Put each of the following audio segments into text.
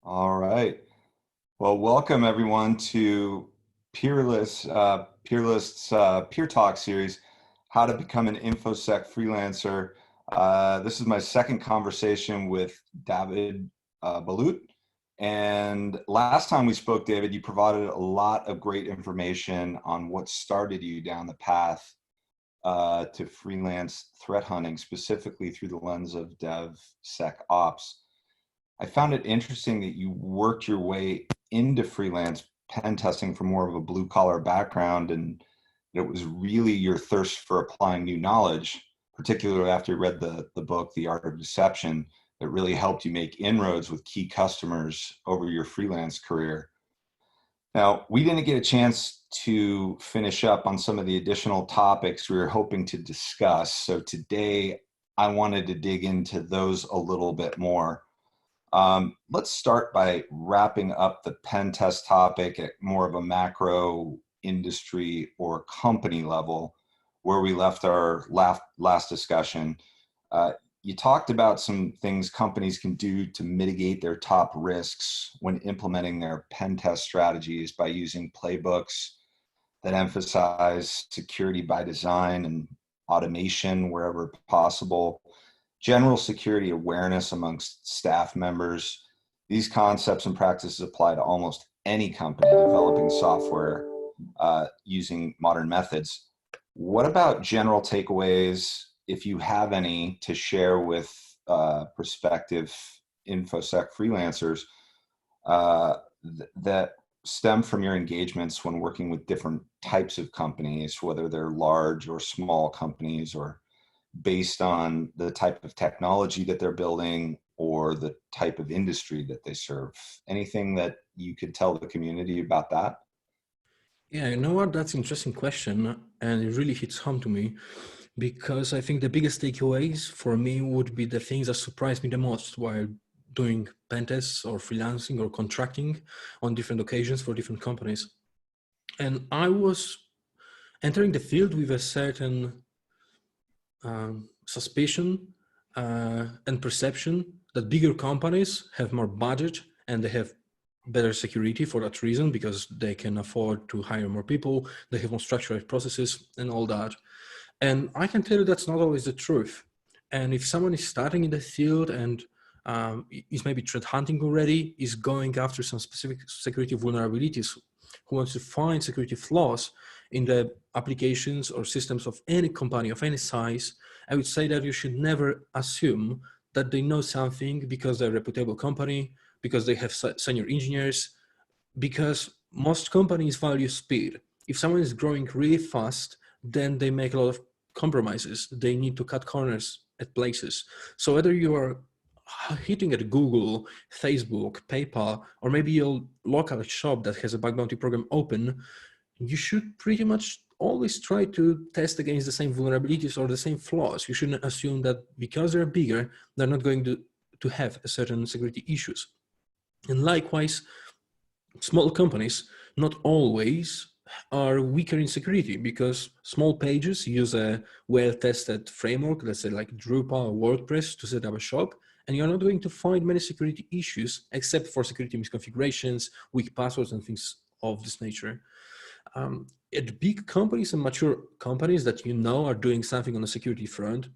All right. Well, welcome everyone to Peerless's Peer Talk series, How to Become an Infosec Freelancer. This is my second conversation with Dawid Bałut. And last time we spoke, David, you provided a lot of great information on what started you down the path to freelance threat hunting, specifically through the lens of DevSecOps. I found it interesting that you worked your way into freelance pen testing from more of a blue collar background, and it was really your thirst for applying new knowledge, particularly after you read the book, The Art of Deception, that really helped you make inroads with key customers over your freelance career. Now, we didn't get a chance to finish up on some of the additional topics we were hoping to discuss. So today I wanted to dig into those a little bit more. Let's start by wrapping up the pen test topic at more of a macro industry or company level, where we left our last discussion. You talked about some things companies can do to mitigate their top risks when implementing their pen test strategies by using playbooks that emphasize security by design and automation wherever possible, general security awareness amongst staff members. These concepts and practices apply to almost any company developing software using modern methods. What about general takeaways, if you have any, to share with prospective InfoSec freelancers that stem from your engagements when working with different types of companies, whether they're large or small companies, or based on the type of technology that they're building or the type of industry that they serve? Anything that you could tell the community about that? Yeah, you know what? That's an interesting question, and it really hits home to me because I think the biggest takeaways for me would be the things that surprised me the most while doing pen tests or freelancing or contracting on different occasions for different companies. And I was entering the field with a certain suspicion and perception that bigger companies have more budget and they have better security for that reason because they can afford to hire more people, they have more structured processes and all that. And I can tell you that's not always the truth. And if someone is starting in the field and is maybe threat hunting already, is going after some specific security vulnerabilities, who wants to find security flaws in the applications or systems of any company of any size, I would say that you should never assume that they know something because they're a reputable company, because they have senior engineers, because most companies value speed. If someone is growing really fast, then they make a lot of compromises. They need to cut corners at places. So whether you are hitting at Google, Facebook, PayPal, or maybe your local shop that has a bug bounty program open, you should pretty much always try to test against the same vulnerabilities or the same flaws. You shouldn't assume that because they're bigger, they're not going to have certain security issues. And likewise, small companies not always are weaker in security because small pages use a well-tested framework, let's say like Drupal or WordPress, to set up a shop, and you're not going to find many security issues except for security misconfigurations, weak passwords, and things of this nature. At big companies and mature companies that you know are doing something on the security front,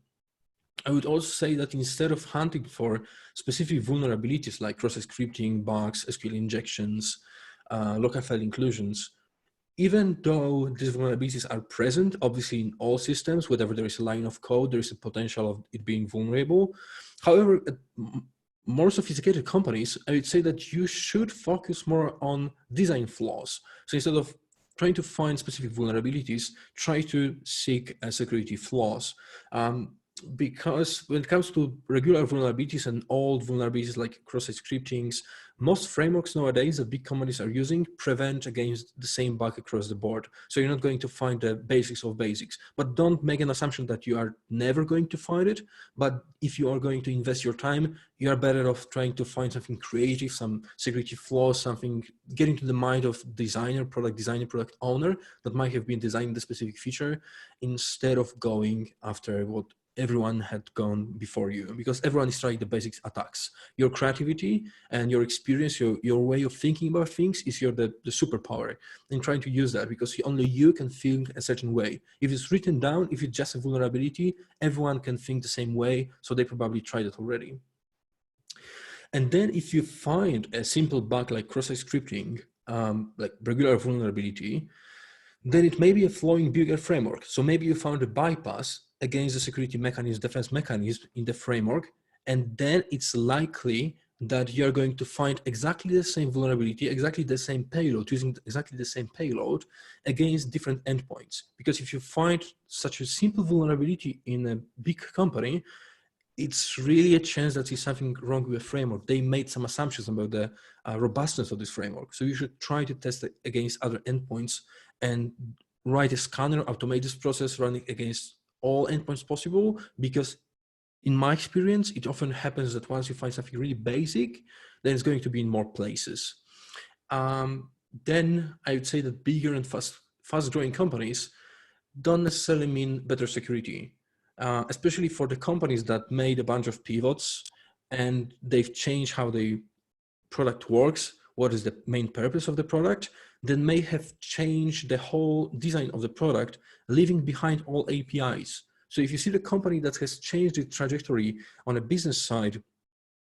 I would also say that instead of hunting for specific vulnerabilities like cross-site scripting, bugs, SQL injections, local file inclusions, even though these vulnerabilities are present, obviously in all systems, whenever there is a line of code, there is a potential of it being vulnerable. However, at more sophisticated companies, I would say that you should focus more on design flaws. So instead of trying to find specific vulnerabilities, try to seek security flaws. Because when it comes to regular vulnerabilities and old vulnerabilities like cross-site scriptings, most frameworks nowadays that big companies are using prevent against the same bug across the board. So you're not going to find the basics of basics, but don't make an assumption that you are never going to find it. But if you are going to invest your time, you are better off trying to find something creative, some security flaws, something, get into the mind of designer, product owner that might have been designing the specific feature instead of going after what everyone had gone before you, because everyone is trying the basic attacks. Your creativity and your experience, your way of thinking about things is the superpower, and trying to use that, because only you can think a certain way. If it's written down, if it's just a vulnerability, everyone can think the same way, so they probably tried it already. And then if you find a simple bug like cross-site scripting, like regular vulnerability, then it may be a flaw in bigger framework. So maybe you found a bypass against the security mechanism, defense mechanism in the framework, and then it's likely that you're going to find exactly the same vulnerability, exactly the same payload, using exactly the same payload against different endpoints. Because if you find such a simple vulnerability in a big company, it's really a chance that there's something wrong with the framework. They made some assumptions about the robustness of this framework. So you should try to test it against other endpoints and write a scanner, automate this process, running against all endpoints possible. Because in my experience, it often happens that once you find something really basic, then it's going to be in more places. Then I would say that bigger and fast-growing companies don't necessarily mean better security. Especially for the companies that made a bunch of pivots and they've changed how the product works, what is the main purpose of the product, then may have changed the whole design of the product, leaving behind all APIs. So if you see the company that has changed its trajectory on a business side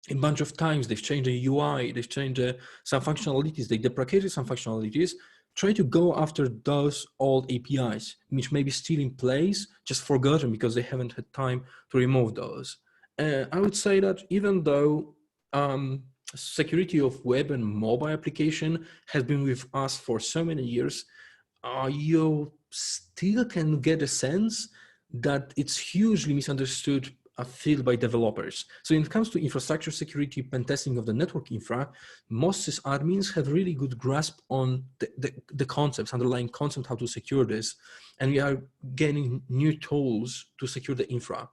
a bunch of times, they've changed the UI, they've changed some functionalities, they deprecated some functionalities, try to go after those old APIs, which may be still in place, just forgotten because they haven't had time to remove those. I would say that even though security of web and mobile application has been with us for so many years, you still can get a sense that it's hugely misunderstood field by developers. So when it comes to infrastructure security, pen testing of the network infra, most sysadmins have really good grasp on the concepts, underlying concept, how to secure this. And we are gaining new tools to secure the infra.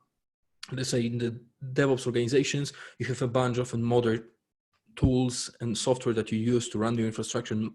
Let's say in the DevOps organizations, you have a bunch of modern tools and software that you use to run your infrastructure and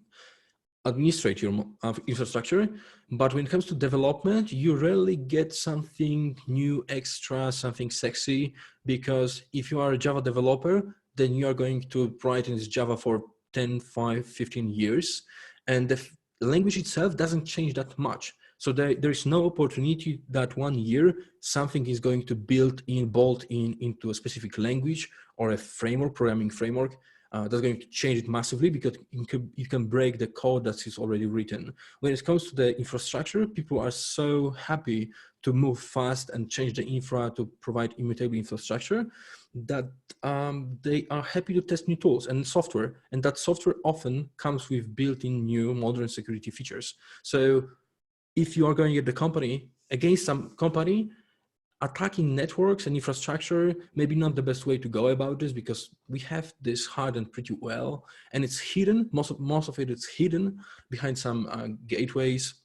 administrate your infrastructure. But when it comes to development, you rarely get something new, extra, something sexy, because if you are a Java developer, then you are going to write in this Java for 10, 5, 15 years. And the language itself doesn't change that much. So there is no opportunity that 1 year something is going to bolt in into a specific language or a framework, programming framework, that's going to change it massively, because you can break the code that is already written. When it comes to the infrastructure, people are so happy to move fast and change the infra to provide immutable infrastructure that they are happy to test new tools and software. And that software often comes with built-in new modern security features. So if you are going at the company against some company, attacking networks and infrastructure, maybe not the best way to go about this, because we have this hardened pretty well, and it's hidden. Most of it is hidden behind some gateways,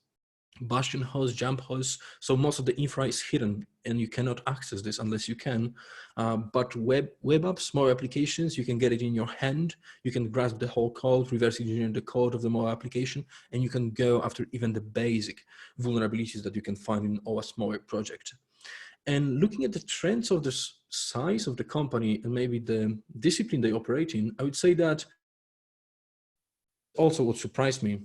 bastion hosts, jump hosts. So most of the infra is hidden, and you cannot access this unless you can. But web apps, more applications, you can get it in your hand. You can grasp the whole code, reverse engineer the code of the mobile application, and you can go after even the basic vulnerabilities that you can find in OS mobile project. And looking at the trends of the size of the company and maybe the discipline they operate in, I would say that also what surprised me,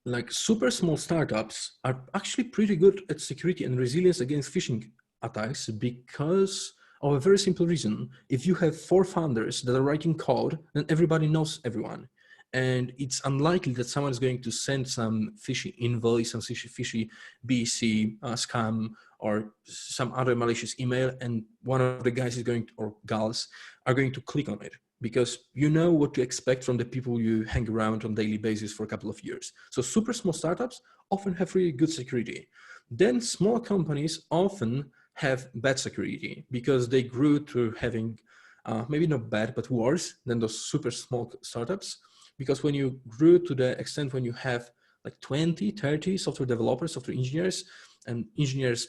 like super small startups are actually pretty good at security and resilience against phishing attacks, because of a very simple reason. If you have 4 founders that are writing code, then everybody knows everyone. And it's unlikely that someone is going to send some fishy invoice, some fishy BC scam, or some other malicious email, and one of the guys is going to, or gals are going to click on it, because you know what to expect from the people you hang around on a daily basis for a couple of years. So super small startups often have really good security. Then small companies often have bad security, because they grew to having maybe not bad, but worse than those super small startups. Because when you grew to the extent when you have like 20, 30 software developers, software engineers, and engineers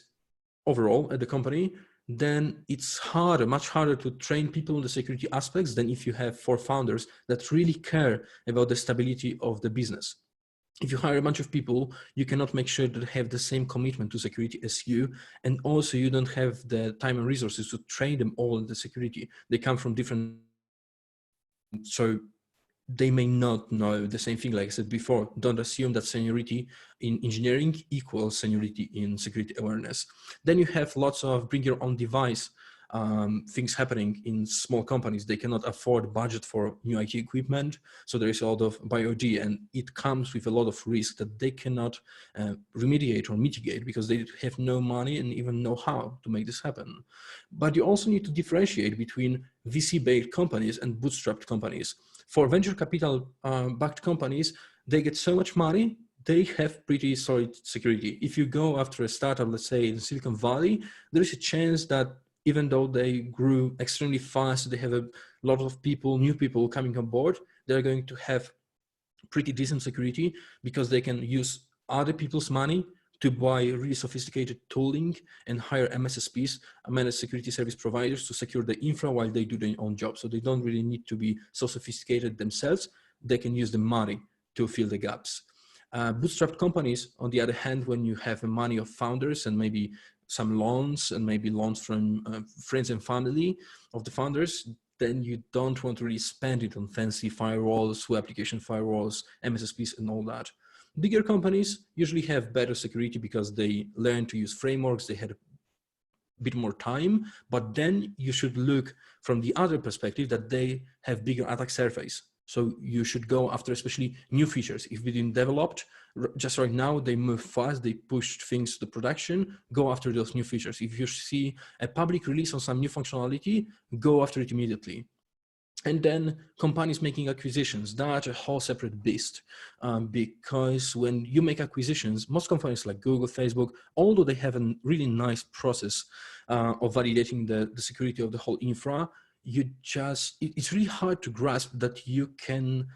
overall at the company, then it's harder, much harder to train people on the security aspects than if you have 4 founders that really care about the stability of the business. if you hire a bunch of people, you cannot make sure that they have the same commitment to security as you. And also you don't have the time and resources to train them all in the security. They come from different, so they may not know the same thing. Like I said before, don't assume that seniority in engineering equals seniority in security awareness. Then you have lots of bring your own device things happening in small companies. They cannot afford budget for new IT equipment. So there is a lot of BYOD, and it comes with a lot of risk that they cannot remediate or mitigate because they have no money and even know how to make this happen. But you also need to differentiate between VC-based companies and bootstrapped companies. For venture capital backed companies, they get so much money, they have pretty solid security. If you go after a startup, let's say in Silicon Valley, there is a chance that even though they grew extremely fast, they have a lot of people, new people coming on board, they're going to have pretty decent security because they can use other people's money to buy really sophisticated tooling and hire MSSPs, managed security service providers, to secure the infra while they do their own job. So they don't really need to be so sophisticated themselves. They can use the money to fill the gaps. Bootstrapped companies, on the other hand, when you have the money of founders and maybe some loans and maybe loans from friends and family of the founders, then you don't want to really spend it on fancy firewalls, web application firewalls, MSSPs and all that. Bigger companies usually have better security because they learn to use frameworks, they had a bit more time, but then you should look from the other perspective that they have bigger attack surface. So you should go after especially new features. If we didn't developed, just right now, they move fast, they push things to production, go after those new features. If you see a public release on some new functionality, go after it immediately. And then companies making acquisitions, that's a whole separate beast, because when you make acquisitions, most companies like Google, Facebook, although they have a really nice process of validating the security of the whole infra, it's really hard to grasp that you can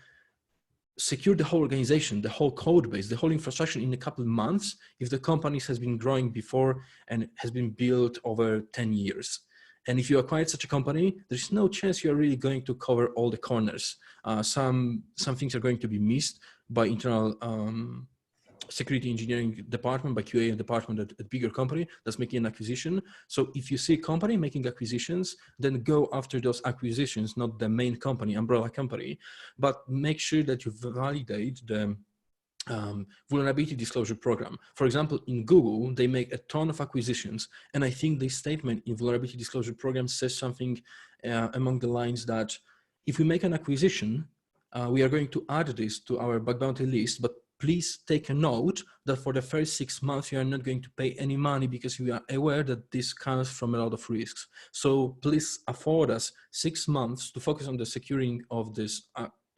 secure the whole organization, the whole code base, the whole infrastructure in a couple of months if the company has been growing before and has been built over 10 years. And if you acquired such a company, there's no chance you're really going to cover all the corners. Some things are going to be missed by internal security engineering department, by QA department at a bigger company that's making an acquisition. So if you see a company making acquisitions, then go after those acquisitions, not the main company, umbrella company, but make sure that you validate the vulnerability disclosure program. For example, in Google, they make a ton of acquisitions. And I think the statement in vulnerability disclosure program says something among the lines that if we make an acquisition, we are going to add this to our bug bounty list, but please take a note that for the first 6 months, you are not going to pay any money because we are aware that this comes from a lot of risks. So please afford us 6 months to focus on the securing of this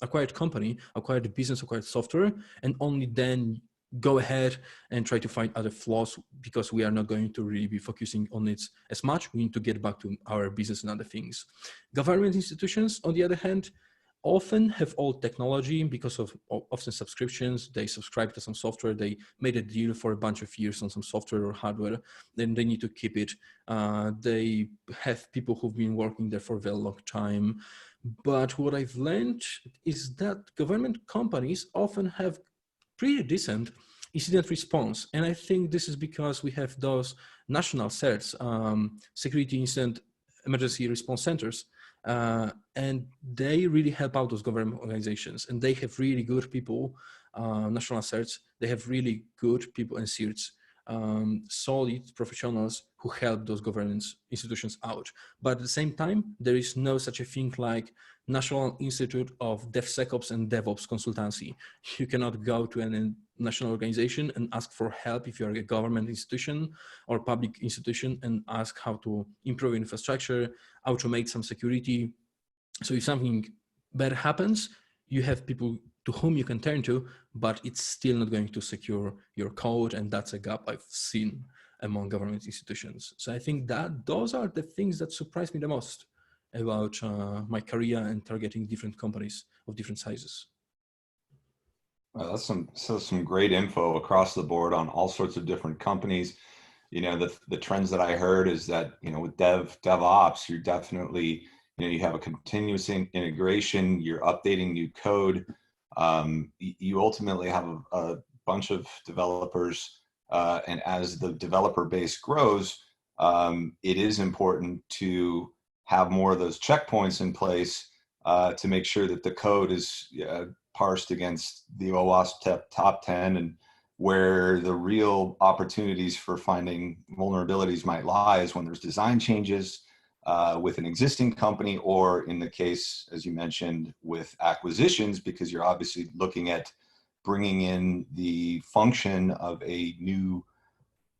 acquired company, acquired business, acquired software, and only then go ahead and try to find other flaws because we are not going to really be focusing on it as much. We need to get back to our business and other things. Government institutions, on the other hand, often have old technology because of often subscriptions. They subscribe to some software, they made a deal for a bunch of years on some software or hardware, then they need to keep it. They have people who've been working there for a very long time. But what I've learned is that government companies often have pretty decent incident response. And I think this is because we have those national CERTs, security incident emergency response centers, and they really help out those government organizations, and they have really good people, national CERTs, they have really good people and CERTs, solid professionals who help those government institutions out. But at the same time, there is no such a thing like National Institute of DevSecOps and DevOps consultancy. You cannot go to a national organization and ask for help if you're a government institution or public institution and ask how to improve infrastructure, automate some security. So if something bad happens, you have people to whom you can turn to, but it's still not going to secure your code. And that's a gap I've seen among government institutions. So I think that those are the things that surprised me the most about my career and targeting different companies of different sizes. Well, that's some great info across the board on all sorts of different companies. You know, the trends that I heard is that, you know, with DevOps, you're definitely, you know, you have a continuous integration, you're updating new code. You ultimately have a bunch of developers, and as the developer base grows, it is important to have more of those checkpoints in place to make sure that the code is parsed against the OWASP top 10, and where the real opportunities for finding vulnerabilities might lie is when there's design changes with an existing company, or in the case, as you mentioned, with acquisitions, because you're obviously looking at bringing in the function of a new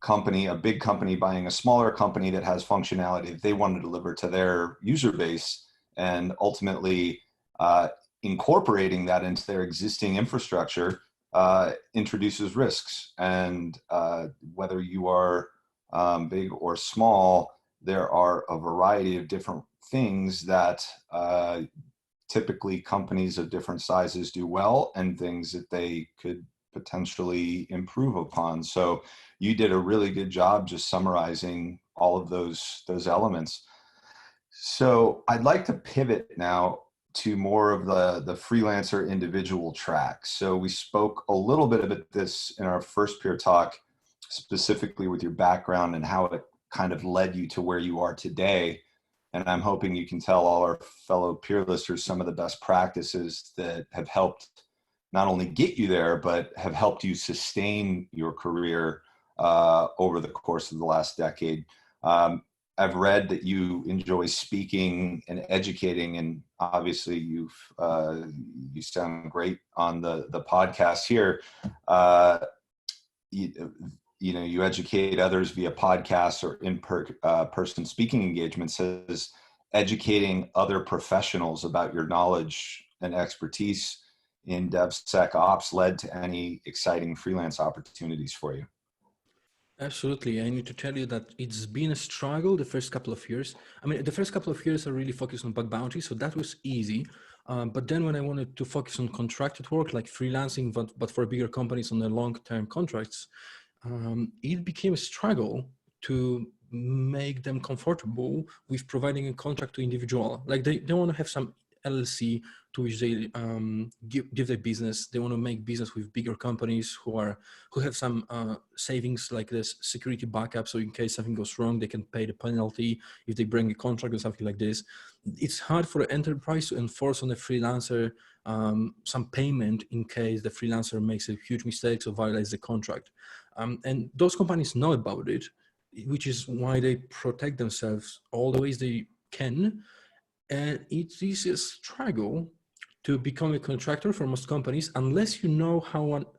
company, a big company buying a smaller company that has functionality that they want to deliver to their user base, and ultimately incorporating that into their existing infrastructure introduces risks. And whether you are big or small, there are a variety of different things that typically companies of different sizes do well, and things that they could potentially improve upon. So you did a really good job just summarizing all of those elements. So I'd like to pivot now to more of the freelancer individual track. So we spoke a little bit about this in our first peer talk, specifically with your background and how it kind of led you to where you are today. And I'm hoping you can tell all our fellow peer listers some of the best practices that have helped not only get you there, but have helped you sustain your career over the course of the last decade. I've read that you enjoy speaking and educating, and obviously you sound great on the podcast here. You educate others via podcasts or person speaking engagements. As educating other professionals about your knowledge and expertise in DevSecOps led to any exciting freelance opportunities for you? Absolutely. I need to tell you that it's been a struggle the first couple of years. I mean, the first couple of years are really focused on bug bounty, so that was easy. But then when I wanted to focus on contracted work, like freelancing, but for bigger companies on the long-term contracts, it became a struggle to make them comfortable with providing a contract to individual. Like they want to have some LLC to which they give their business. They want to make business with bigger companies who have some savings like this security backup. So in case something goes wrong, they can pay the penalty if they bring a contract or something like this. It's hard for an enterprise to enforce on a freelancer some payment in case the freelancer makes a huge mistake or violates the contract. And those companies know about it, which is why they protect themselves all the ways they can. And it is a struggle to become a contractor for most companies unless you know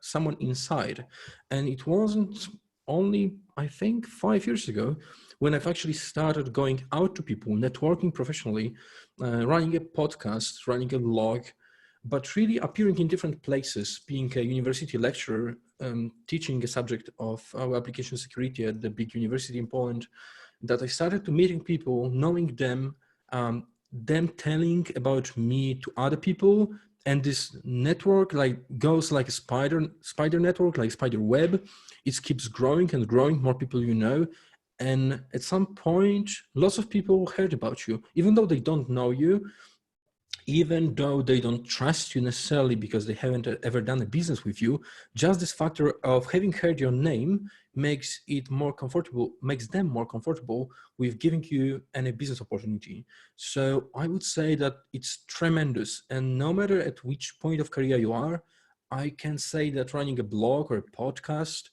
someone inside. And it wasn't only, I think, 5 years ago when I've actually started going out to people, networking professionally, running a podcast, running a blog, but really appearing in different places, being a university lecturer, teaching a subject of our application security at the big university in Poland, that I started to meeting people, knowing them, them telling about me to other people, and this network like goes like a spider network, like spider web. It keeps growing and growing, more people you know, and at some point lots of people heard about you, even though they don't know you, even though they don't trust you necessarily because they haven't ever done a business with you. Just this factor of having heard your name makes them more comfortable with giving you any business opportunity. So I would say that it's tremendous. And no matter at which point of career you are, I can say that running a blog or a podcast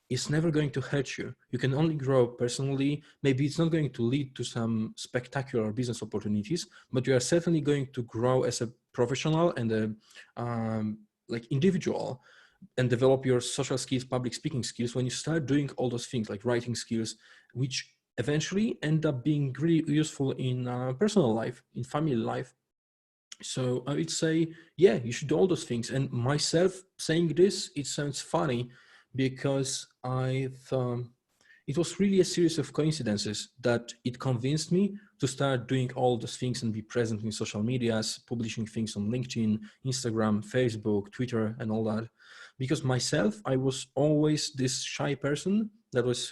is never going to hurt you. You can only grow personally. Maybe it's not going to lead to some spectacular business opportunities, but you are certainly going to grow as a professional and a individual, and develop your social skills, public speaking skills when you start doing all those things like writing skills, which eventually end up being really useful in personal life, in family life. So I would say, yeah, you should do all those things. And myself saying this, it sounds funny because it was really a series of coincidences that it convinced me to start doing all those things and be present in social medias, publishing things on LinkedIn, Instagram, Facebook, Twitter, and all that. Because myself, I was always this shy person that was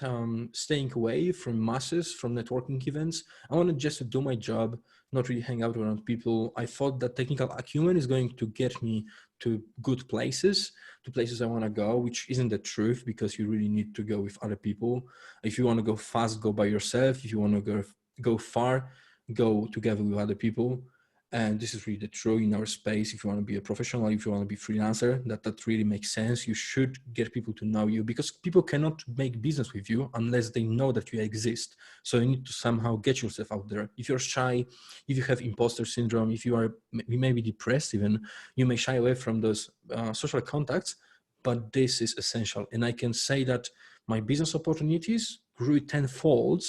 staying away from masses, from networking events. I wanted just to do my job, not really hang out around people. I thought that technical acumen is going to get me to good places, to places I want to go, which isn't the truth, because you really need to go with other people. If you want to go fast, go by yourself. If you want to go far, go together with other people. And this is really the truth in our space. If you want to be a professional, if you want to be freelancer, that really makes sense. You should get people to know you, because people cannot make business with you unless they know that you exist. So you need to somehow get yourself out there. If you're shy, if you have imposter syndrome, if you may be depressed even, you may shy away from those social contacts, but this is essential. And I can say that my business opportunities grew tenfold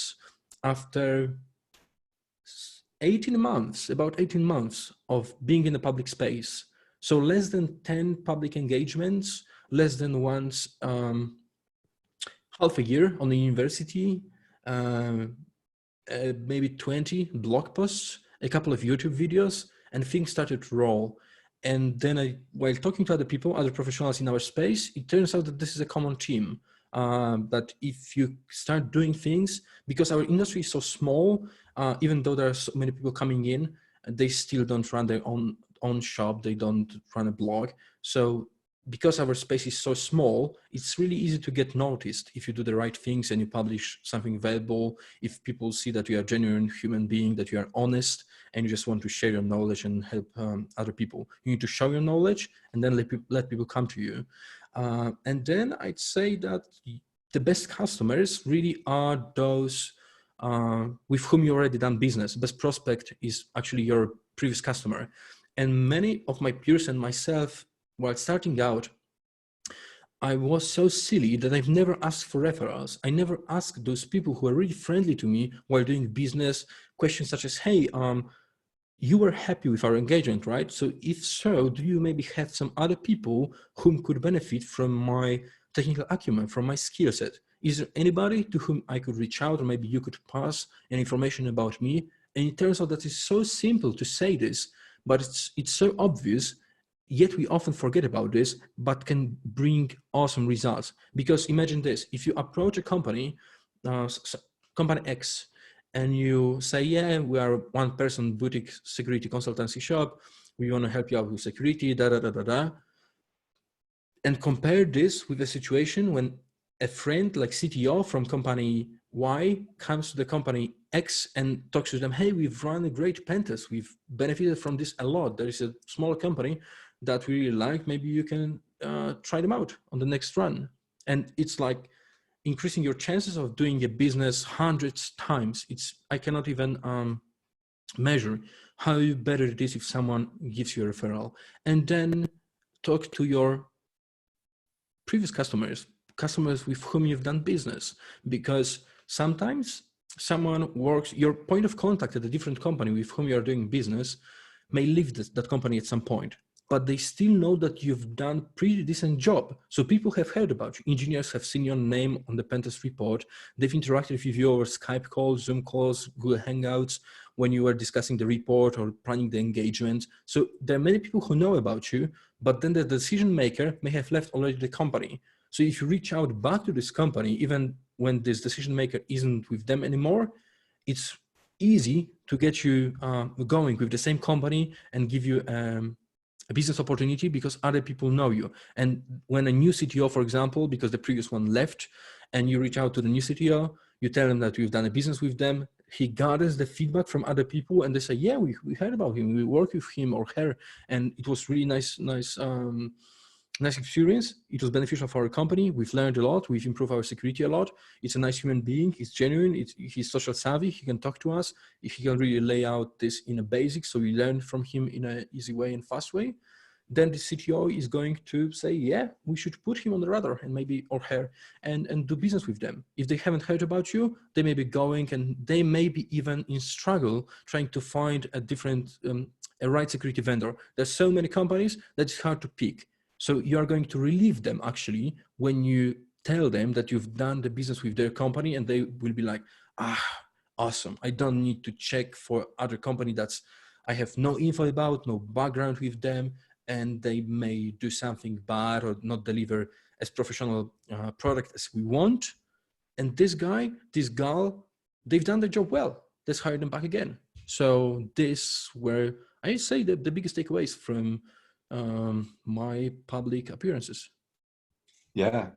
after 18 months, about 18 months of being in the public space. So less than 10 public engagements, less than once, half a year on the university, maybe 20 blog posts, a couple of YouTube videos, and things started to roll. And then while talking to other people, other professionals in our space, it turns out that this is a common theme. That if you start doing things, because our industry is so small, even though there are so many people coming in, they still don't run their own shop, they don't run a blog. So because our space is so small, it's really easy to get noticed if you do the right things and you publish something valuable. If people see that you are a genuine human being, that you are honest, and you just want to share your knowledge and help other people. You need to show your knowledge and then let people come to you. And then I'd say that the best customers really are those with whom you already done business. Best prospect is actually your previous customer. And many of my peers and myself, while starting out, I was so silly that I've never asked for referrals. I never asked those people who are really friendly to me while doing business questions such as, hey, you were happy with our engagement, right? So if so, do you maybe have some other people whom could benefit from my technical acumen, from my skill set? Is there anybody to whom I could reach out, or maybe you could pass an information about me? And it turns out that it's so simple to say this, but it's so obvious, yet we often forget about this, but can bring awesome results. Because imagine this, if you approach a company, company X, and you say, yeah, we are one person boutique security consultancy shop, we want to help you out with security, and compare this with a situation when a friend like CTO from company Y comes to the company X and talks to them, hey, we've run a great pen test, we've benefited from this a lot, there is a smaller company that we really like, maybe you can try them out on the next run. And it's like increasing your chances of doing a business hundreds times. I cannot even measure how better it is if someone gives you a referral. And then talk to your previous customers with whom you've done business, because sometimes someone works, your point of contact at a different company with whom you're doing business may leave that company at some point, but they still know that you've done pretty decent job. So people have heard about you. Engineers have seen your name on the pentest report. They've interacted with you over Skype calls, Zoom calls, Google Hangouts, when you were discussing the report or planning the engagement. So there are many people who know about you, but then the decision maker may have left already the company. So if you reach out back to this company, even when this decision maker isn't with them anymore, it's easy to get you going with the same company and give you a business opportunity because other people know you. And when a new CTO, for example, because the previous one left, and you reach out to the new CTO, you tell them that you've done a business with them, he gathers the feedback from other people and they say, yeah, we heard about him, we work with him or her, and it was really nice experience. It was beneficial for our company. We've learned a lot. We've improved our security a lot. It's a nice human being. He's genuine. He's social savvy. He can talk to us. He can really lay out this in a basic, so we learn from him in an easy way and fast way. Then the CTO is going to say, yeah, we should put him on the radar, and maybe, or her, and do business with them. If they haven't heard about you, they may be going, and they may be even in struggle trying to find a different, a right security vendor. There's so many companies that it's hard to pick. So you are going to relieve them actually when you tell them that you've done the business with their company, and they will be like, awesome. I don't need to check for other company I have no info about, no background with them, and they may do something bad or not deliver as professional product as we want. And this guy, this gal, they've done their job well. Let's hire them back again. So this were, I say, the biggest takeaways from my public appearances. Yeah.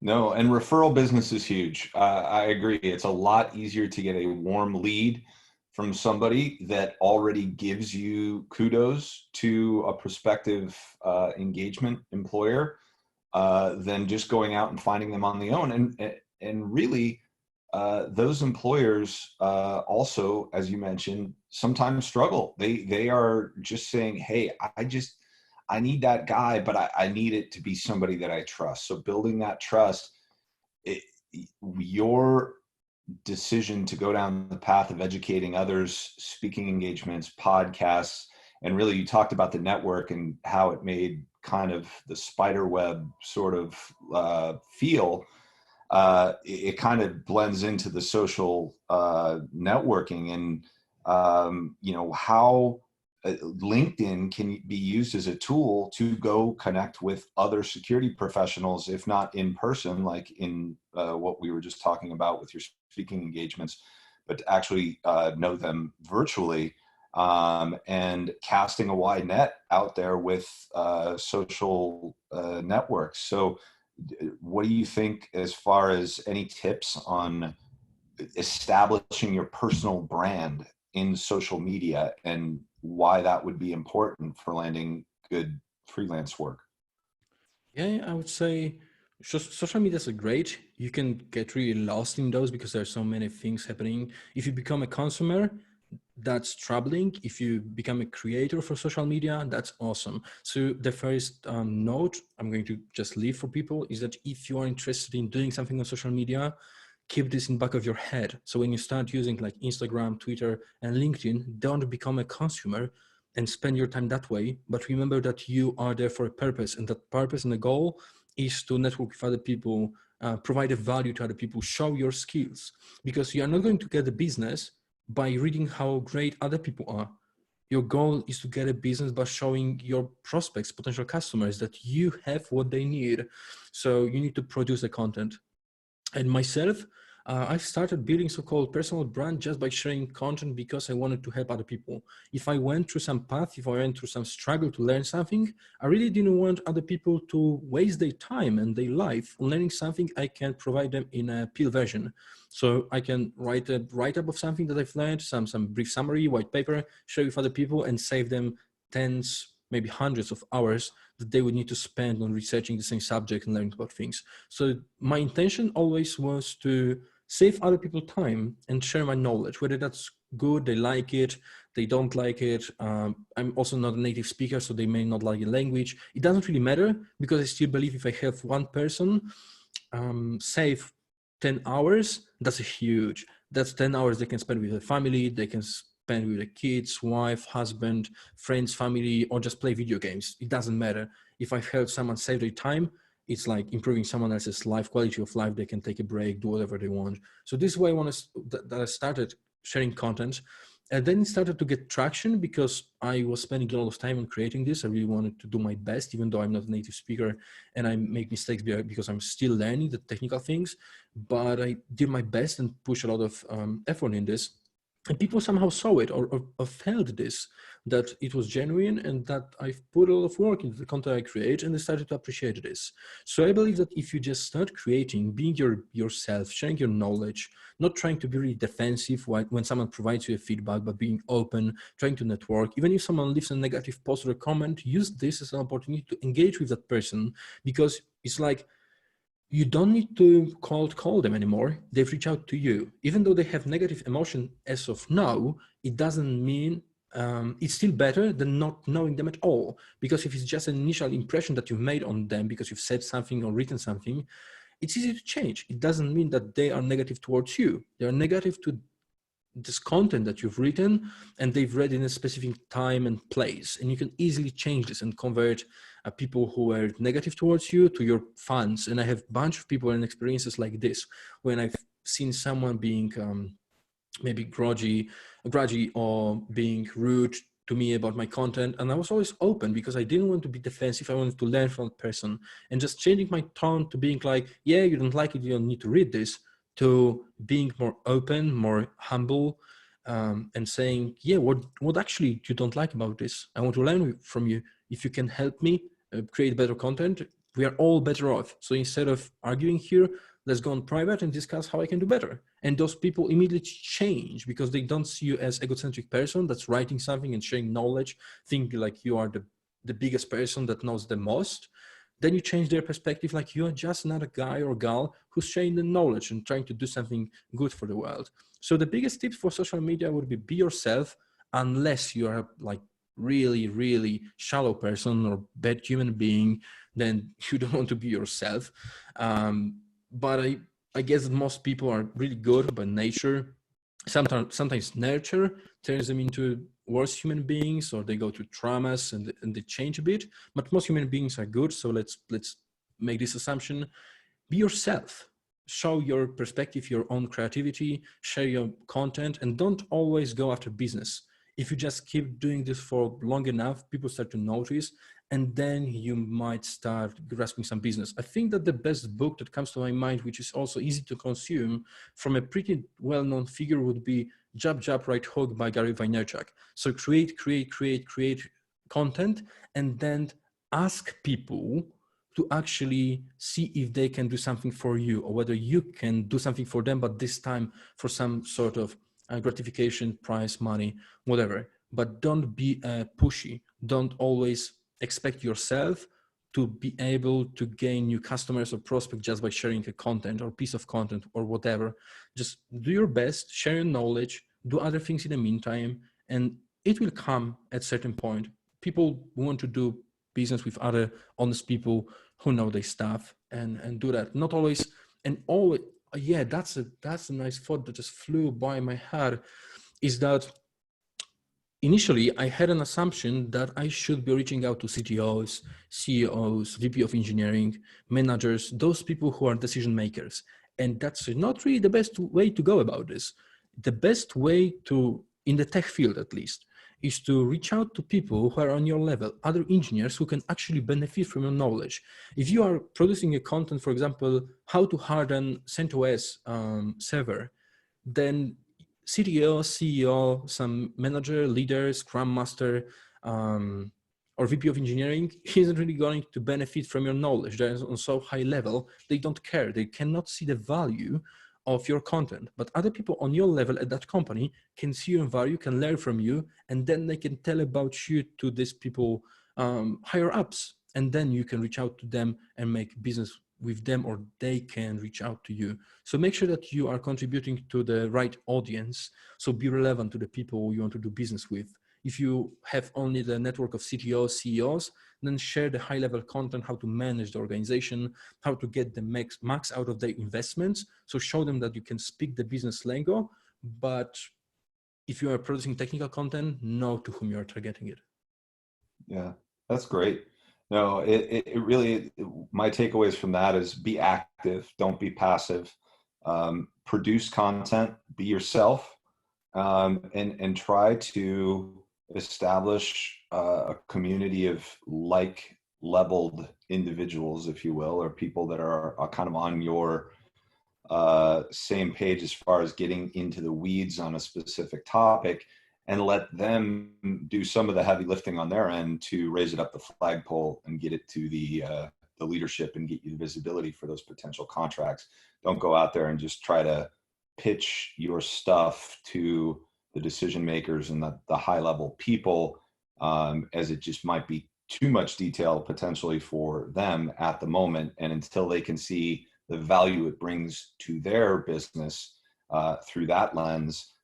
No, and referral business is huge. I agree. It's a lot easier to get a warm lead from somebody that already gives you kudos to a prospective engagement employer than just going out and finding them on the own. And really, those employers also, as you mentioned, sometimes struggle. They are just saying, "Hey, I need that guy, but I need it to be somebody that I trust." So building that trust, it, your decision to go down the path of educating others, speaking engagements, podcasts, and really you talked about the network and how it made kind of the spider web sort of feel. It kind of blends into the social networking and how LinkedIn can be used as a tool to go connect with other security professionals, if not in person, like in what we were just talking about with your speaking engagements, but to actually know them virtually, and casting a wide net out there with social networks. So what do you think as far as any tips on establishing your personal brand in social media and why that would be important for landing good freelance work? Yeah, I would say social medias are great. You can get really lost in those because there are so many things happening. If you become a consumer, that's troubling. If you become a creator for social media, that's awesome. So the first note I'm going to just leave for people is that if you are interested in doing something on social media, keep this in back of your head. So when you start using like Instagram, Twitter, and LinkedIn, don't become a consumer and spend your time that way. But remember that you are there for a purpose, and that purpose and the goal is to network with other people, provide a value to other people, show your skills, because you are not going to get a business by reading how great other people are. Your goal is to get a business by showing your prospects, potential customers, that you have what they need. So you need to produce the content. And myself, I've started building so-called personal brand just by sharing content because I wanted to help other people. If I went through some path, if I went through some struggle to learn something, I really didn't want other people to waste their time and their life on learning something I can provide them in a pill version. So I can write a write-up of something that I've learned, some brief summary, white paper, share with other people and save them tens, maybe hundreds of hours that they would need to spend on researching the same subject and learning about things. So my intention always was to save other people time and share my knowledge, whether that's good, they like it, they don't like it. I'm also not a native speaker, so they may not like the language. It doesn't really matter because I still believe if I have one person save 10 hours, that's huge. That's 10 hours they can spend with their family, they can spend with the kids, wife, husband, friends, family, or just play video games. It doesn't matter. If I've helped someone save their time, it's like improving someone else's life, quality of life. They can take a break, do whatever they want. So this is why I started sharing content. And then it started to get traction because I was spending a lot of time on creating this. I really wanted to do my best, even though I'm not a native speaker and I make mistakes because I'm still learning the technical things. But I did my best and pushed a lot of effort in this. And people somehow saw it or felt this, that it was genuine and that I've put a lot of work into the content I create, and they started to appreciate this. So I believe that if you just start creating, being yourself, sharing your knowledge, not trying to be really defensive when someone provides you a feedback, but being open, trying to network, even if someone leaves a negative post or a comment, use this as an opportunity to engage with that person, because it's like, you don't need to call them anymore. They've reached out to you. Even though they have negative emotion as of now, it doesn't mean it's still better than not knowing them at all. Because if it's just an initial impression that you've made on them because you've said something or written something, it's easy to change. It doesn't mean that they are negative towards you. They are negative to this content that you've written and they've read in a specific time and place, and you can easily change this and convert people who are negative towards you to your fans. And I have a bunch of people and experiences like this when I've seen someone being maybe grudgy or being rude to me about my content, and I was always open because I didn't want to be defensive. I wanted to learn from that person, and just changing my tone to being like, yeah, you don't like it, you don't need to read this, to being more open, more humble, and saying, yeah, what actually you don't like about this? I want to learn from you. If you can help me create better content, we are all better off. So instead of arguing here, let's go on private and discuss how I can do better. And those people immediately change because they don't see you as egocentric person that's writing something and sharing knowledge, thinking like you are the biggest person that knows the most. Then you change their perspective, like you are just another guy or gal who's sharing the knowledge and trying to do something good for the world. So the biggest tips for social media would be yourself, unless you are like really, really shallow person or bad human being, then you don't want to be yourself. But I guess that most people are really good by nature. Sometimes nurture turns them into worse human beings, or they go through traumas and they change a bit. But most human beings are good. So let's make this assumption. Be yourself. Show your perspective, your own creativity, share your content, and don't always go after business. If you just keep doing this for long enough, people start to notice, and then you might start grasping some business. I think that the best book that comes to my mind, which is also easy to consume from a pretty well-known figure, would be Jab, Jab, Right Hook by Gary Vaynerchuk. So create content, and then ask people to actually see if they can do something for you, or whether you can do something for them, but this time for some sort of gratification, prize, money, whatever. But don't be pushy. Don't always expect yourself to be able to gain new customers or prospects just by sharing a content or piece of content or whatever. Just do your best, share your knowledge, do other things in the meantime, and it will come at a certain point. People want to do business with other honest people who know their stuff and do that. Not always, and always, yeah, that's a nice thought that just flew by my head, is that initially I had an assumption that I should be reaching out to CTOs, CEOs, VP of engineering, managers, those people who are decision makers. And that's not really the best way to go about this. The best way to, in the tech field at least, is to reach out to people who are on your level, other engineers who can actually benefit from your knowledge. If you are producing a content, for example, how to harden CentOS server, then CTO, CEO, some manager, leader, Scrum Master, or VP of engineering isn't really going to benefit from your knowledge. They're on so high level, they don't care. They cannot see the value of your content, but other people on your level at that company can see your value, can learn from you, and then they can tell about you to these people higher ups, and then you can reach out to them and make business with them, or they can reach out to you. So make sure that you are contributing to the right audience. So be relevant to the people you want to do business with. If you have only the network of CTOs, CEOs, then share the high level content, how to manage the organization, how to get the max out of their investments. So show them that you can speak the business lingo, but if you are producing technical content, know to whom you are targeting it. Yeah, that's great. No, it really, my takeaways from that is be active, don't be passive, produce content, be yourself, and try to establish a community of like-leveled individuals, if you will, or people that are kind of on your same page as far as getting into the weeds on a specific topic, and let them do some of the heavy lifting on their end to raise it up the flagpole and get it to the leadership and get you the visibility for those potential contracts. Don't go out there and just try to pitch your stuff to the decision makers and the high level people, as it just might be too much detail potentially for them at the moment. And until they can see the value it brings to their business through that lens,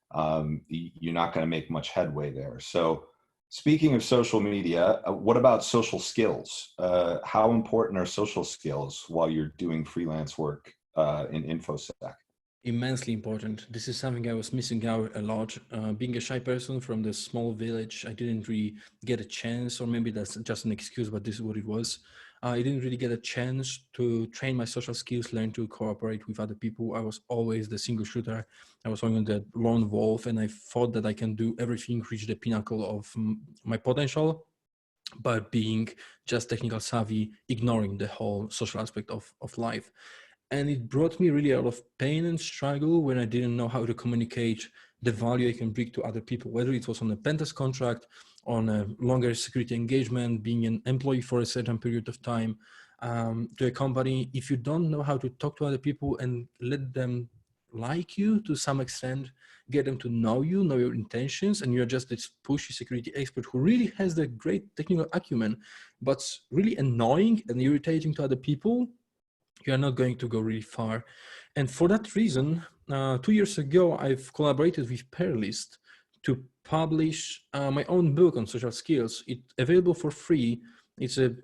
you're not going to make much headway there. So speaking of social media, what about social skills? How important are social skills while you're doing freelance work in Infosec? Immensely important. This is something I was missing out a lot. Being a shy person from the small village, I didn't really get a chance, or maybe that's just an excuse, but this is what it was. I didn't really get a chance to train my social skills, learn to cooperate with other people. I was always the single shooter. I was always the lone wolf, and I thought that I can do everything, reach the pinnacle of my potential, but being just technical savvy, ignoring the whole social aspect of life. And it brought me really a lot of pain and struggle when I didn't know how to communicate the value I can bring to other people, whether it was on a pentest contract, on a longer security engagement, being an employee for a certain period of time, to a company. If you don't know how to talk to other people and let them like you to some extent, get them to know you, know your intentions, and you're just this pushy security expert who really has the great technical acumen, but really annoying and irritating to other people, you are not going to go really far. And for that reason, 2 years ago, I've collaborated with Peerlist to publish my own book on social skills. It's available for free. It's a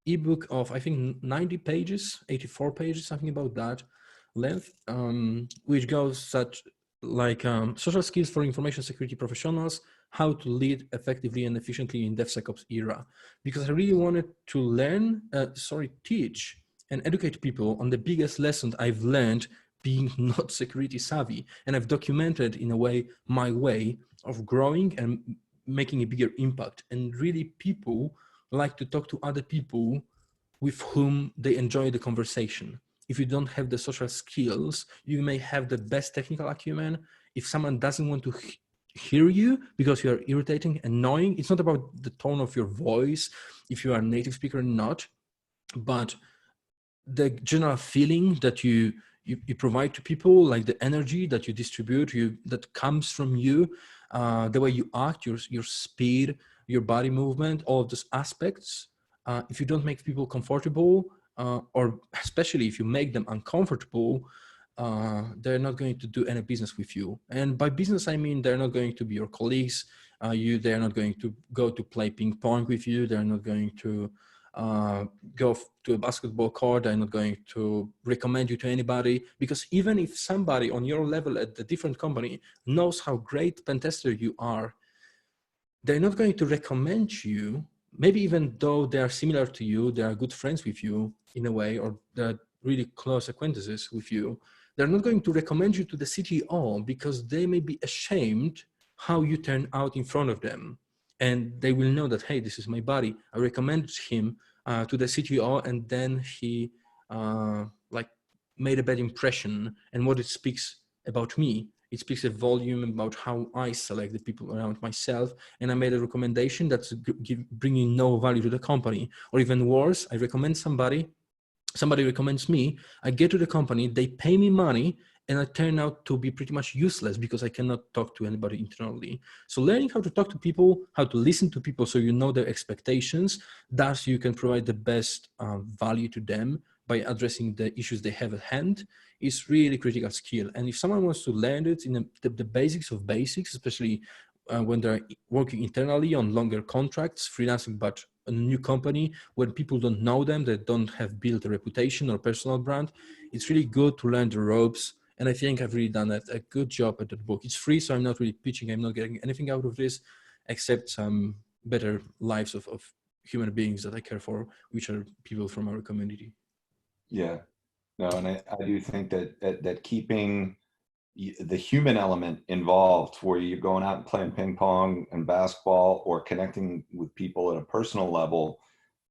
ebook of, I think, 90 pages, 84 pages, something about that length, which goes such like social skills for information security professionals, how to lead effectively and efficiently in DevSecOps era. Because I really wanted to teach and educate people on the biggest lesson I've learned being not security savvy. And I've documented in a way, my way of growing and making a bigger impact. And really people like to talk to other people with whom they enjoy the conversation. If you don't have the social skills, you may have the best technical acumen. If someone doesn't want to hear you because you are irritating, annoying, it's not about the tone of your voice, if you are a native speaker or not, but the general feeling that you provide to people, like the energy that you distribute, that comes from you, the way you act, your speed, your body movement, all of those aspects. If you don't make people comfortable, or especially if you make them uncomfortable, they're not going to do any business with you. And by business, I mean they're not going to be your colleagues. They're not going to go to play ping pong with you. They're not going to go to a basketball court. They're not going to recommend you to anybody, because even if somebody on your level at a different company knows how great pen tester you are, they're not going to recommend you, maybe even though they are similar to you, they are good friends with you in a way, or they're really close acquaintances with you. They're not going to recommend you to the CTO because they may be ashamed how you turn out in front of them. And they will know that, hey, this is my buddy. I recommended him to the CTO, and then he made a bad impression. And what it speaks about me, it speaks a volume about how I select the people around myself. And I made a recommendation that's bringing no value to the company. Or even worse, I recommend somebody recommends me, I get to the company, they pay me money, and I turn out to be pretty much useless because I cannot talk to anybody internally. So learning how to talk to people, how to listen to people so you know their expectations, thus you can provide the best value to them by addressing the issues they have at hand, is really critical skill. And if someone wants to learn it in the basics of basics, especially when they're working internally on longer contracts, freelancing, but a new company, when people don't know them, they don't have built a reputation or personal brand, it's really good to learn the ropes. And I think I've really done a good job at that book. It's free, so I'm not really pitching. I'm not getting anything out of this except some better lives of human beings that I care for, which are people from our community. Yeah, no, and I do think that keeping the human element involved, where you're going out and playing ping pong and basketball, or connecting with people at a personal level,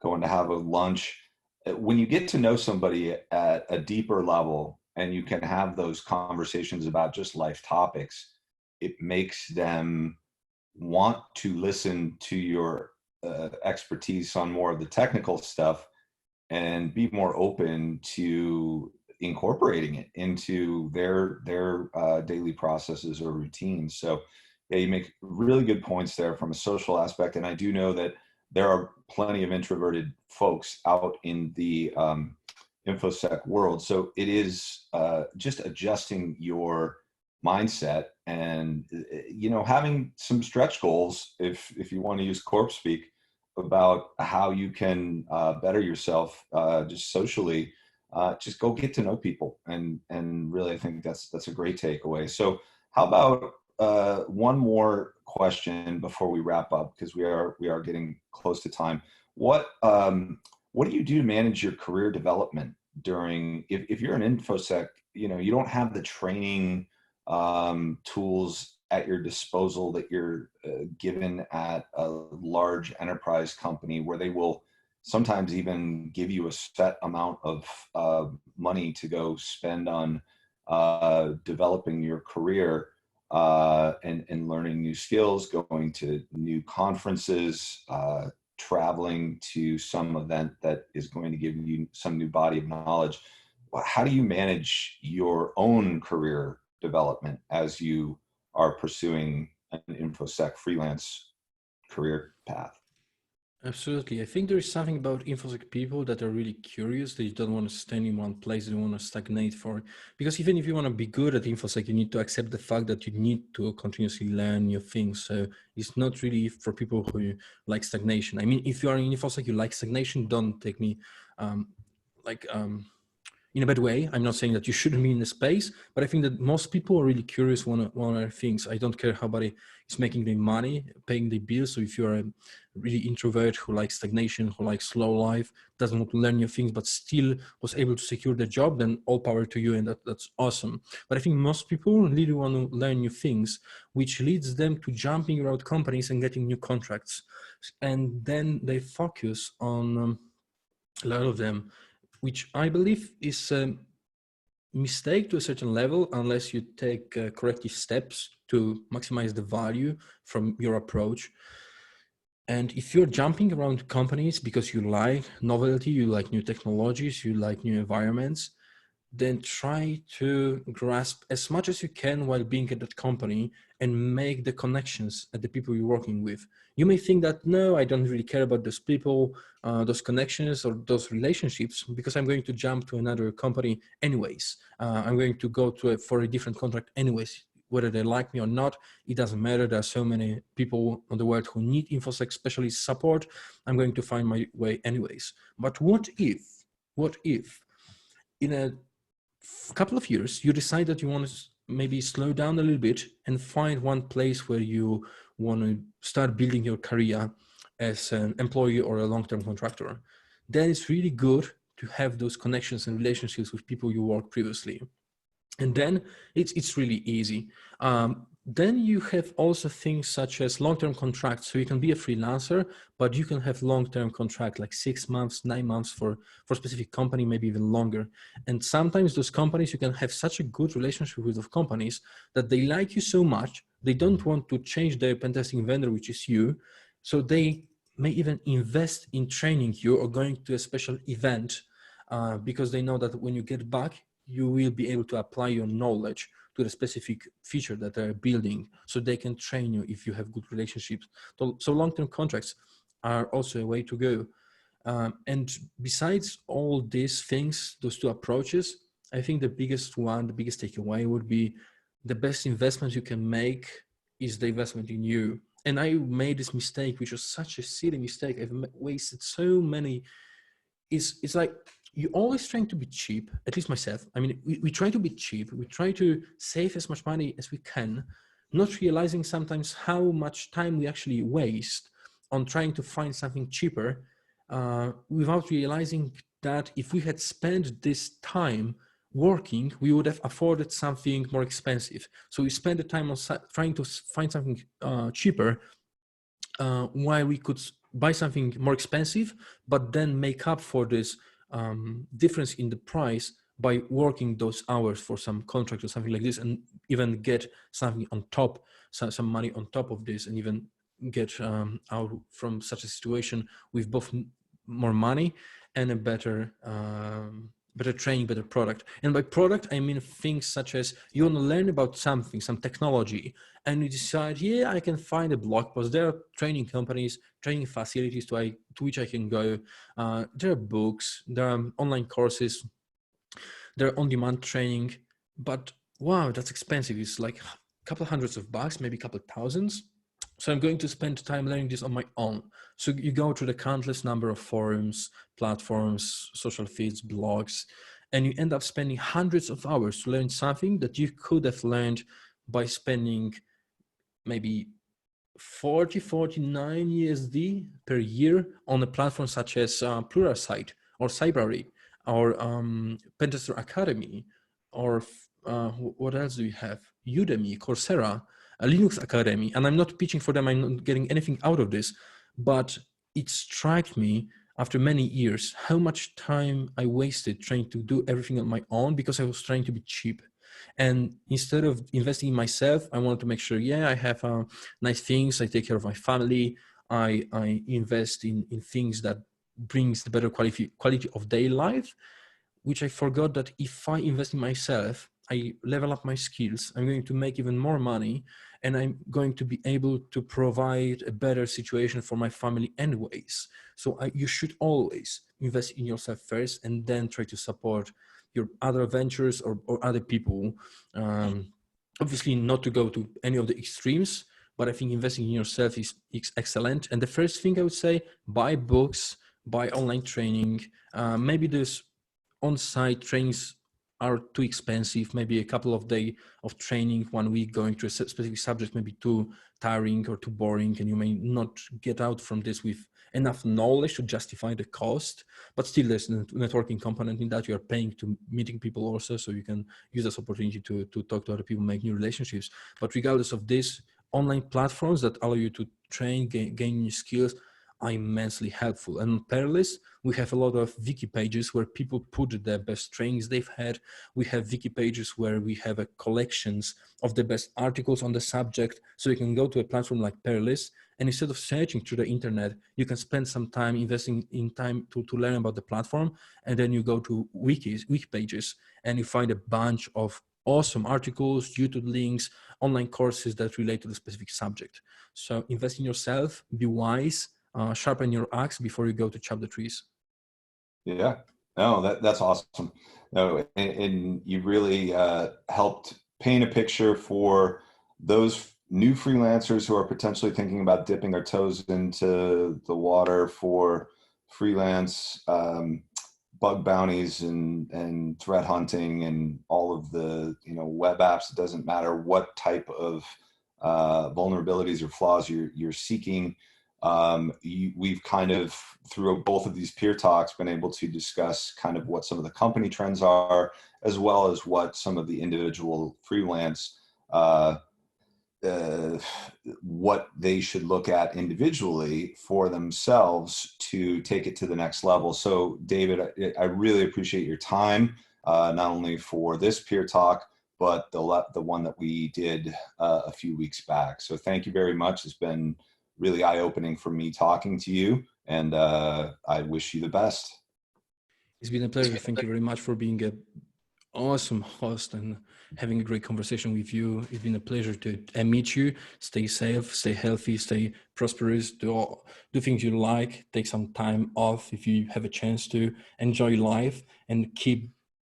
going to have a lunch. When you get to know somebody at a deeper level and you can have those conversations about just life topics, it makes them want to listen to your expertise on more of the technical stuff and be more open to incorporating it into their daily processes or routines. So yeah, you make really good points there from a social aspect. And I do know that there are plenty of introverted folks out in the InfoSec world. So it is just adjusting your mindset and, having some stretch goals, if you want to use corp speak, about how you can better yourself just socially. Just go get to know people, and really, I think that's a great takeaway. So how about one more question before we wrap up, because we are getting close to time. What do you do to manage your career development during, if you're an InfoSec, you don't have the training tools at your disposal that you're given at a large enterprise company, where they will sometimes even give you a set amount of money to go spend on developing your career. and learning new skills, going to new conferences, traveling to some event that is going to give you some new body of knowledge. How do you manage your own career development as you are pursuing an InfoSec freelance career path? Absolutely. I think there is something about InfoSec people that are really curious. They don't want to stand in one place. They don't want to stagnate for, because even if you want to be good at InfoSec, you need to accept the fact that you need to continuously learn new things. So it's not really for people who like stagnation. I mean, if you are in InfoSec, you like stagnation, don't take me like in a bad way. I'm not saying that you shouldn't be in the space, but I think that most people are really curious one other things. I don't care how body is making their money, paying the bills. So if you're a really introvert who likes stagnation, who likes slow life, doesn't want to learn new things, but still was able to secure the job, then all power to you, and that's awesome. But I think most people really want to learn new things, which leads them to jumping around companies and getting new contracts. And then they focus on a lot of them, which I believe is a mistake to a certain level, unless you take corrective steps to maximize the value from your approach. And if you're jumping around companies because you like novelty, you like new technologies, you like new environments, then try to grasp as much as you can while being at that company and make the connections at the people you're working with. You may think that, no, I don't really care about those people, those connections or those relationships, because I'm going to jump to another company anyways. I'm going to go for a different contract anyways. Whether they like me or not, it doesn't matter. There are so many people on the world who need InfoSec specialist support. I'm going to find my way anyways. But what if in a couple of years, you decide that you want to maybe slow down a little bit and find one place where you want to start building your career as an employee or a long-term contractor? Then it's really good to have those connections and relationships with people you worked previously. And then it's really easy. Then you have also things such as long-term contracts. So you can be a freelancer, but you can have long-term contract, like 6 months, 9 months for a specific company, maybe even longer. And sometimes those companies, you can have such a good relationship with those companies that they like you so much, they don't want to change their pen testing vendor, which is you. So they may even invest in training you or going to a special event because they know that when you get back, you will be able to apply your knowledge to the specific feature that they're building, so they can train you if you have good relationships. So long-term contracts are also a way to go. And besides all these things, those two approaches, I think the biggest takeaway would be the best investment you can make is the investment in you. And I made this mistake, which was such a silly mistake. I've wasted so many. It's like, you're always trying to be cheap, at least myself. I mean, we try to be cheap. We try to save as much money as we can, not realizing sometimes how much time we actually waste on trying to find something cheaper, without realizing that if we had spent this time working, we would have afforded something more expensive. So we spend the time on trying to find something cheaper, while we could buy something more expensive, but then make up for this difference in the price by working those hours for some contract or something like this, and even get something on top, some money on top of this, and even get out from such a situation with both more money and a better training, better product. And by product, I mean things such as you want to learn about something, some technology, and you decide, yeah, I can find a blog post. There are training companies, training facilities to which I can go. There are books, there are online courses, there are on-demand training, but wow, that's expensive. It's like a couple hundreds of bucks, maybe a couple thousands. So I'm going to spend time learning this on my own. So you go through the countless number of forums, platforms, social feeds, blogs, and you end up spending hundreds of hours to learn something that you could have learned by spending maybe 49 USD per year on a platform such as Pluralsight or Cybrary or Pentester Academy, or what else do you have? Udemy, Coursera, a Linux Academy. And I'm not pitching for them, I'm not getting anything out of this, but it struck me after many years how much time I wasted trying to do everything on my own because I was trying to be cheap. And instead of investing in myself, I wanted to make sure, I have nice things. I take care of my family. I invest in things that brings the better quality of their life, which I forgot that if I invest in myself, I level up my skills, I'm going to make even more money, and I'm going to be able to provide a better situation for my family anyways. So you should always invest in yourself first and then try to support your other ventures or other people. Obviously not to go to any of the extremes, but I think investing in yourself is excellent. And the first thing I would say, buy books, buy online training. Maybe there's on-site trainings are too expensive. Maybe a couple of days of training, 1 week going to a specific subject, maybe too tiring or too boring, and you may not get out from this with enough knowledge to justify the cost. But still, there's a networking component in that. You are paying to meeting people also, so you can use this opportunity to talk to other people, make new relationships. But regardless of this, online platforms that allow you to train, gain new skills are immensely helpful. And on Peerless, we have a lot of wiki pages where people put the best trainings they've had. We have wiki pages where we have collections of the best articles on the subject. So you can go to a platform like Peerless, and instead of searching through the internet, you can spend some time investing in time to learn about the platform. And then you go to wiki pages, and you find a bunch of awesome articles, YouTube links, online courses that relate to the specific subject. So invest in yourself, be wise, sharpen your axe before you go to chop the trees. Yeah, no, that's awesome. No, and you really helped paint a picture for those new freelancers who are potentially thinking about dipping their toes into the water for freelance bug bounties and threat hunting and all of the web apps. It doesn't matter what type of vulnerabilities or flaws you're seeking. We've kind of, through both of these peer talks, been able to discuss kind of what some of the company trends are, as well as what some of the individual freelance, what they should look at individually for themselves to take it to the next level. So David, I really appreciate your time, not only for this peer talk, but the one that we did a few weeks back. So thank you very much. It's been really eye-opening for me talking to you, and I wish you the best. It's been a pleasure. Thank you very much for being an awesome host and having a great conversation with you. It's been a pleasure to meet you. Stay safe, stay healthy, stay prosperous, do things you like, take some time off if you have a chance to, enjoy life, and keep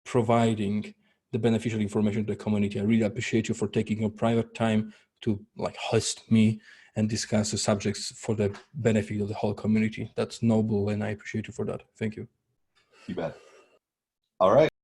providing the beneficial information to the community. I really appreciate you for taking your private time to host me and discuss the subjects for the benefit of the whole community. That's noble, and I appreciate you for that. Thank you. You bet. All right.